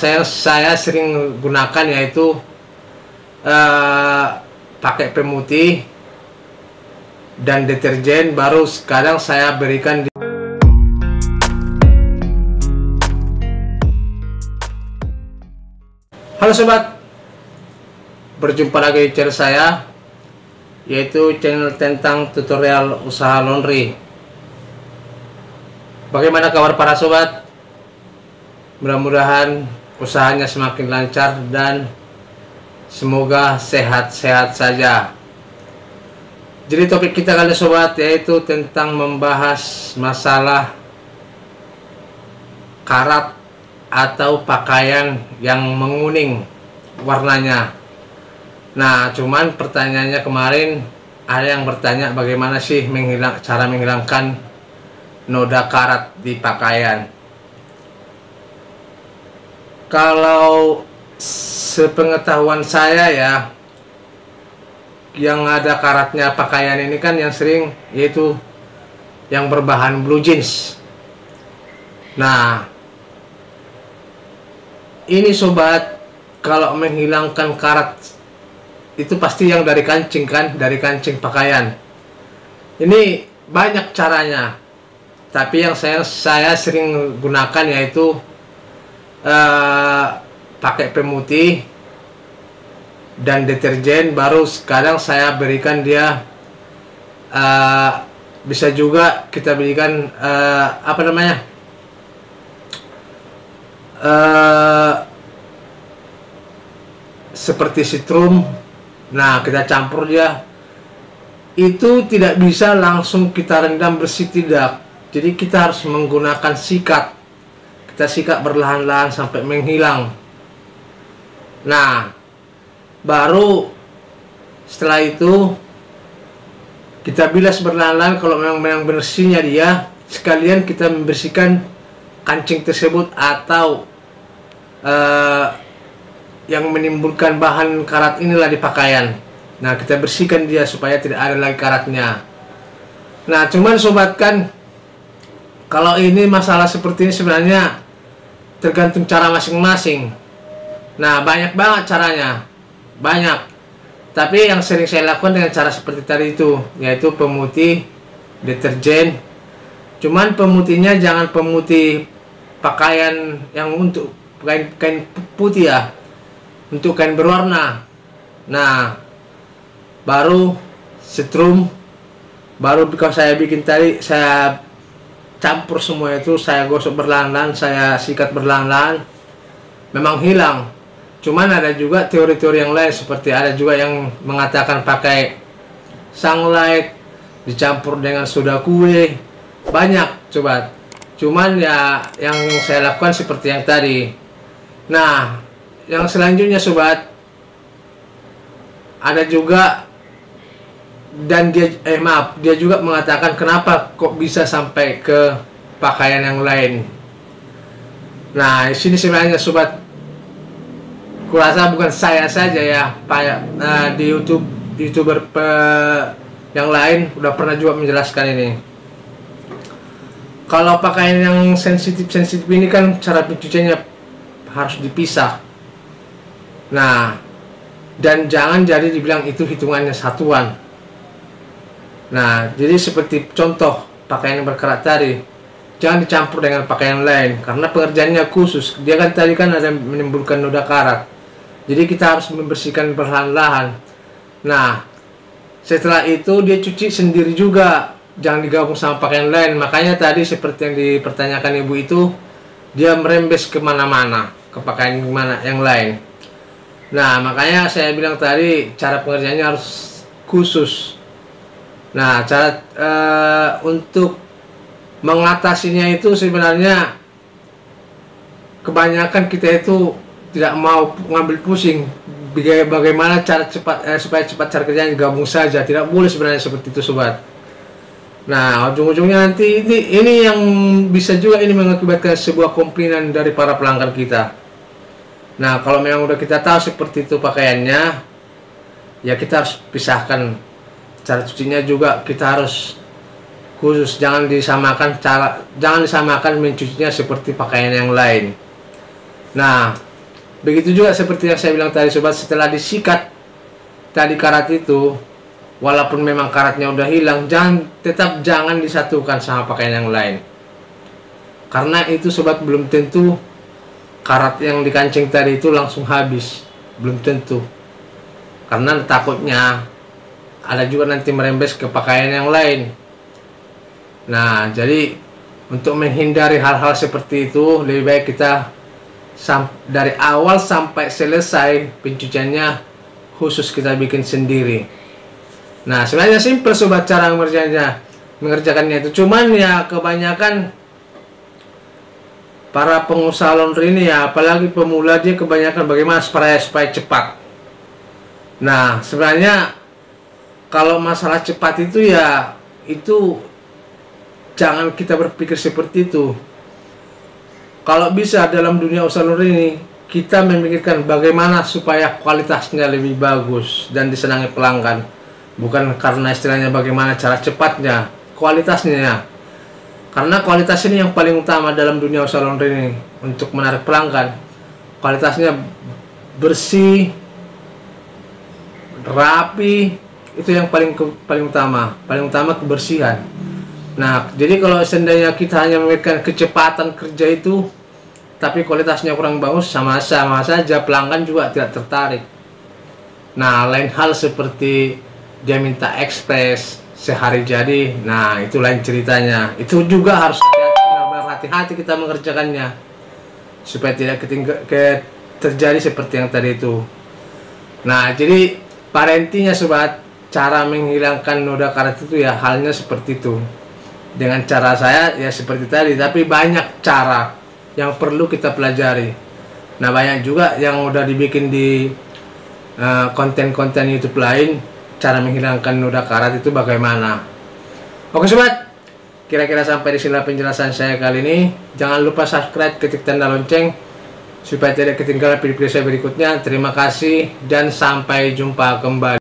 saya sering gunakan yaitu pakai pemutih dan deterjen, baru kadang saya berikan Halo sobat, berjumpa lagi di channel saya, yaitu channel tentang tutorial usaha laundry. Bagaimana kabar para sobat? Mudah-mudahan usahanya semakin lancar dan semoga sehat-sehat saja. Jadi topik kita kali sobat yaitu tentang membahas masalah karat atau pakaian yang menguning warnanya. Nah, cuman pertanyaannya kemarin ada yang bertanya bagaimana sih cara menghilangkan noda karat di pakaian. Kalau sepengetahuan saya ya, yang ada karatnya pakaian ini kan yang sering yaitu yang berbahan blue jeans. Nah, ini sobat, kalau menghilangkan karat itu pasti yang dari kancing kan, dari kancing pakaian. Ini banyak caranya, tapi yang saya sering gunakan yaitu pakai pemutih dan deterjen, baru kadang saya berikan dia bisa juga kita berikan apa namanya, seperti citrum. Nah, kita campur dia. Itu tidak bisa langsung kita rendam bersih, tidak. Jadi kita harus menggunakan sikat. Kita sikat perlahan-lahan sampai menghilang. Nah, baru setelah itu kita bilas perlahan-lahan. Kalau memang bersihnya dia, sekalian kita membersihkan kancing tersebut atau yang menimbulkan bahan karat inilah di pakaian. Nah, kita bersihkan dia supaya tidak ada lagi karatnya. Nah, cuman sobat kan, kalau ini masalah seperti ini sebenarnya tergantung cara masing-masing. Nah, banyak banget caranya, banyak. Tapi yang sering saya lakukan dengan cara seperti tadi itu, yaitu pemutih, deterjen. Cuman pemutihnya jangan pemutih pakaian yang untuk kain putih ya, untuk kain berwarna. Nah, baru citrum, baru kalau saya bikin tadi, saya campur semua itu, saya gosok perlahan-lahan, saya sikat perlahan-lahan, memang hilang. Cuman ada juga teori-teori yang lain, seperti ada juga yang mengatakan pakai sunlight dicampur dengan soda kue, banyak sobat. Cuman ya yang saya lakukan seperti yang tadi. Nah, yang selanjutnya sobat, ada juga, dan dia dia juga mengatakan kenapa kok bisa sampai ke pakaian yang lain. Nah, di sini sebenarnya sobat, kurasa bukan saya saja ya, di youtuber yang lain udah pernah juga menjelaskan ini. Kalau pakaian yang sensitif ini kan cara pencuciannya harus dipisah. Nah, dan jangan jadi dibilang itu hitungannya satuan. Nah, jadi seperti contoh pakaian yang berkarat tadi, jangan dicampur dengan pakaian lain karena pengerjaannya khusus. Dia kan tadi kan ada menimbulkan noda karat. Jadi kita harus membersihkan perlahan-lahan. Nah, setelah itu dia cuci sendiri juga, jangan digabung sama pakaian lain. Makanya tadi seperti yang dipertanyakan ibu itu, dia merembes kemana-mana, ke pakaian mana yang lain. Nah, makanya saya bilang tadi cara pengerjaannya harus khusus. Nah, cara untuk mengatasinya itu sebenarnya kebanyakan kita itu tidak mau ngambil pusing bagaimana cara supaya cepat cara kerjanya, gabung saja. Tidak boleh sebenarnya seperti itu sobat. Nah, ujung-ujungnya nanti ini yang bisa juga ini mengakibatkan sebuah komplainan dari para pelanggan kita. Nah, kalau memang udah kita tahu seperti itu pakaiannya, ya kita harus pisahkan. Cara cucinya juga kita harus khusus, jangan disamakan mencucinya seperti pakaian yang lain. Nah, Begitu juga seperti yang saya bilang tadi sobat, setelah disikat tadi karat itu, walaupun memang karatnya udah hilang, tetap jangan disatukan sama pakaian yang lain. Karena itu sobat, belum tentu karat yang dikancing tadi itu langsung habis, belum tentu. Karena takutnya ada juga nanti merembes ke pakaian yang lain. Nah, jadi untuk menghindari hal-hal seperti itu, lebih baik kita dari awal sampai selesai pencuciannya khusus kita bikin sendiri. Nah, sebenarnya simpel sobat cara mengerjakannya itu. Cuman ya kebanyakan para pengusaha laundry ini ya, apalagi pemula, dia kebanyakan bagaimana supaya cepat. Nah, sebenarnya kalau masalah cepat itu ya, itu jangan kita berpikir seperti itu. Kalau bisa dalam dunia usaha laundry ini, kita memikirkan bagaimana supaya kualitasnya lebih bagus dan disenangi pelanggan. Bukan karena istilahnya bagaimana cara cepatnya, kualitasnya. Karena kualitas ini yang paling utama dalam dunia usaha laundry ini. Untuk menarik pelanggan, kualitasnya bersih, rapi, itu yang paling utama. Paling utama kebersihan. Nah, jadi kalau seandainya kita hanya memikirkan kecepatan kerja itu, tapi kualitasnya kurang bagus, sama saja pelanggan juga tidak tertarik. Nah, lain hal seperti dia minta ekspres sehari jadi, nah itu lain ceritanya. Itu juga harus benar-benar hati-hati kita mengerjakannya, supaya tidak terjadi seperti yang tadi itu. Nah, jadi pada intinya sobat, cara menghilangkan noda karat itu ya halnya seperti itu. Dengan cara saya ya seperti tadi, tapi banyak cara yang perlu kita pelajari. Nah, banyak juga yang udah dibikin di konten-konten YouTube lain, cara menghilangkan noda karat itu bagaimana. Oke sobat, kira-kira sampai di sini penjelasan saya kali ini. Jangan lupa subscribe, ketik tanda lonceng supaya tidak ketinggalan video-video saya berikutnya. Terima kasih dan sampai jumpa kembali.